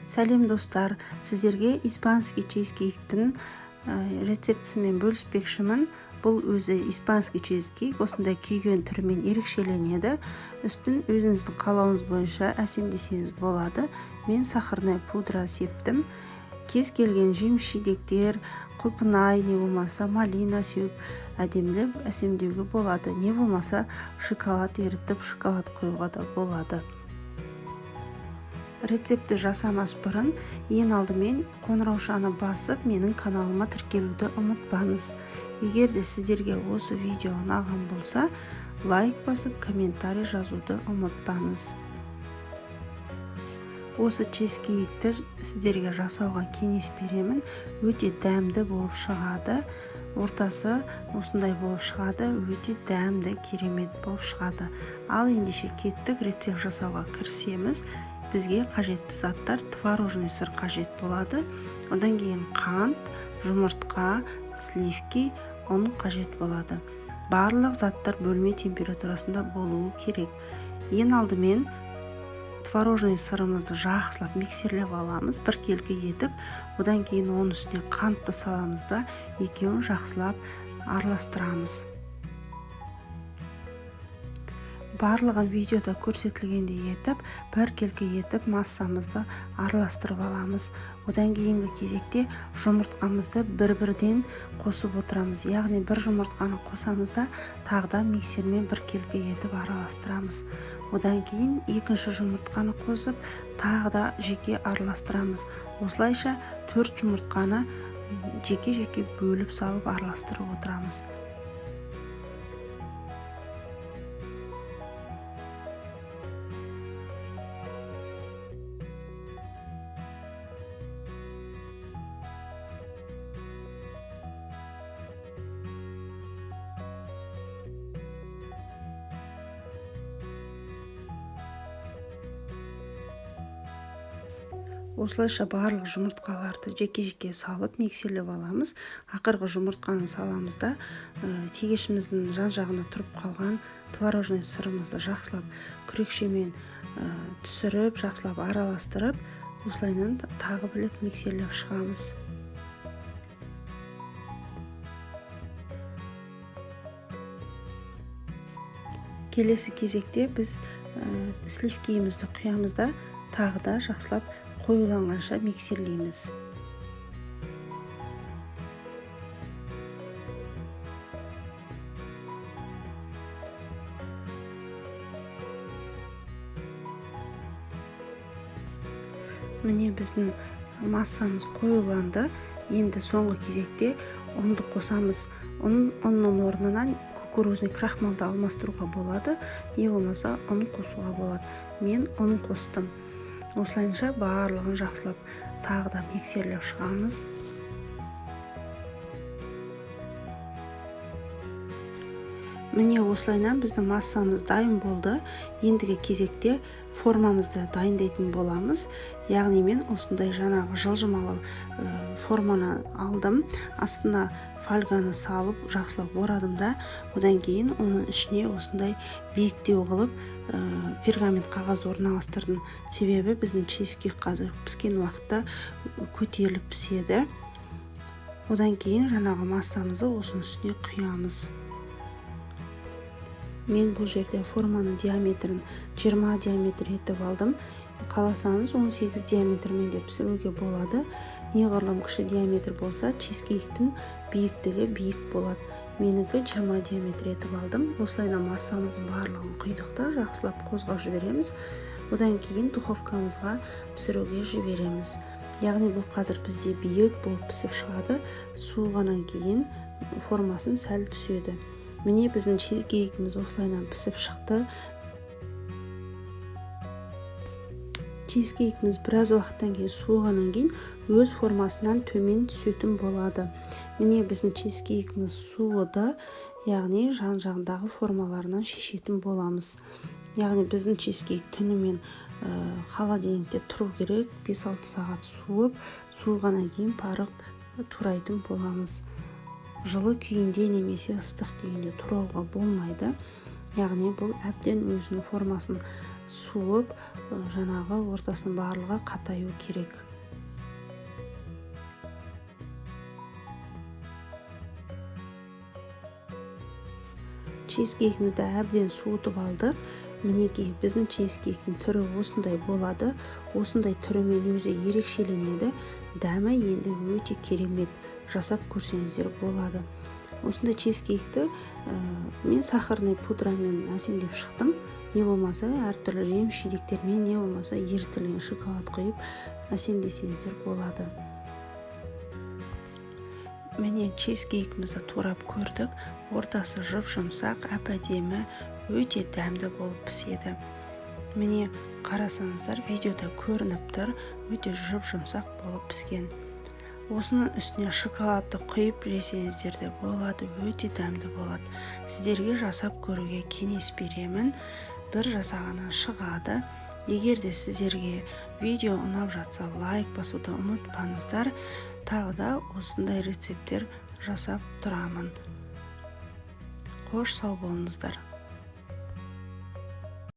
Сәлем достар, сіздерге испанский чизкейктің рецептісімен бөліспекшімін. Бұл өзі испанский чизкейк осындай күйген түрімен ерекшеленеді. Үстін өзіңіздің қалауыңыз бойынша әсемдесеңіз болады. Мен сахарная пудра септім. Кез келген жеміс-жидектер, құлпынай, не болмаса малина сеуіп әдемілеп әсемдеуге болады. Не болмаса шоколад ерітіп шоколад қоюға да болады. Рецепті жасамас бұрын ең алдымен қоңыраушаны басып менің каналыма тіркелуді ұмытпаңыз. Егер де сіздерге осы видео ұнаған болса, лайк басып комментарий жазуды ұмытпаңыз. Осы чизкейкті сіздерге жасауға кеңес беремін. Өте дәмді болып шығады. Ортасы осындай болып шығады. Өте дәмді, керемет болып шығады. Ал ендеше кеттік рецепт жасауға кірісеміз. Бізге қажетті заттар творожный сыр қажет болады. Одан кейін қант, жұмыртқа, сливки, ұн қажет болады. Барлық заттар бөлме температурасында болуы керек. Ең алдымен творожный сырымызды жақсылап миксерлеп аламыз, бір келкі етіп, одан кейін оның үстіне қантты саламыз да екеуін жақсылап араластырамыз. Барлығын видеода көрсетілгендей етіп, бір келкі етіп массамызды араластырып аламыз. Одан кейінгі кезекте жұмыртқамызды бір-бірден қосып отырамыз. Яғни бір жұмыртқаны қосамыз да тағда миксермен бір келкі етіп араластырамыз. Одан кейін екінші жұмыртқаны қосып тағда жеке араластырамыз. Осылайша 4 жұмыртқаны жеке-жеке бөліп салып араластырып отырамыз. Осылайша барлық жұмыртқаларды жеке-жеке салып миксерлеп аламыз. Ақырғы жұмыртқаны саламыз да тегешіміздің жан-жағына тұрып қалған творожный сырымызды жақсылап күрекшемен түсіріп, жақсылап араластырып, осылайынан тағы білет миксерлеп шығамыз. Келесі кезекте біз сливкиімізді құямыз да тағы да жақсылап қоюланғанша миксерлейміз. Міне біздің массамыз қоюланды. Енді соңғы кезекте ұнды қосамыз. Ұнның орнынан кукурузный крахмалды алмастыруға болады, не болмаса ұн қосуға болады. Мен ұн қостым. Осылайша барлығын жақсылап тағы да миксерлеп шығамыз. Міне осылайынан біздің массамыз дайын болды. Ендігі кезекте формамызды дайындайтын боламыз. Яғни мен осындай жаңағы жылжымалы форманы алдым. Астына фольганы салып, жақсылап орадым да, одан кейін оның ішіне осындай биіктеу қылып пергамент қағаз орналастырдым. Себебі біздің чизкейк қазір піскен уақытта көтеріліп піседі. Одан кейін жаңағы массамызды осының үстіне құямыз. Мен бұл жерде форманың диаметрін 20 диаметр етіп алдым. Қаласаңыз 18 диаметрмен де пісіруге болады. Неғұрлым кіші диаметр болса, чизкейктің биіктігі биік болады. Менікі 20 диаметр етіп алдым. Осылайда массамыздың барлығын құйдық та жақсылап қозғап жібереміз. Одан кейін духовкамызға пісіруге жібереміз. Яғни бұл қазір бізде биік болып пісіп шығады. Суығаннан кейін формасын сәл түседі. Міне біздің чизкейкіміз осылайдан пісіп шықты. Чизкейкіміз біраз уақыттан кейін суығаннан кейін өз формасынан төмен түсетін болады. Міне біздің чизкейкіміз суыды, яғни жан-жағындағы формаларынан шешетін боламыз. Яғни біздің чизкейк түнімен холодильникте тұру керек, 5-6 сағат суып, суығаннан кейін парық турайтын боламыз. Жылы күйінде немесе ыстық күйінде турауға болмайды. Яғни бұл әбден өзінің формасын суып, жаңағы ортасының барлығы қатаю керек. Чизкейкімізді әбден суытып алдық. Мінекей, біздің чизкейктің түрі осындай болады. Осындай түрімен өзі ерекшеленеді. Дәмі енді өте керемет. Жасап көрсеңіздер болады. Осындай чизкейкті мен сахарный пудрамен әсемдеп шықтым. Не болмаса әртүрлі жеміс-жидектермен, не болмаса ерітілген шоколад құйып әсемдесеңіздер болады. Міне чизкейкімізді турап көрдік. Ортасы жұп-жұмсақ, әп-әдемі, өте дәмді болып піседі. Міне қарасаңыздар, видеода көрініп тұр, өте жұп-жұмсақ болып піскен. Осының үстіне шоколадты құйып жесеңіздер де болады, өте дәмді болады. Сіздерге жасап көруге кеңес беремін. Бір жасағаннан шығады. Егер де сіздерге видео ұнап жатса, лайк басуды ұмытпаңыздар. Тағы да осындай рецепттер жасап тұрамын. Қош сау болыңыздар.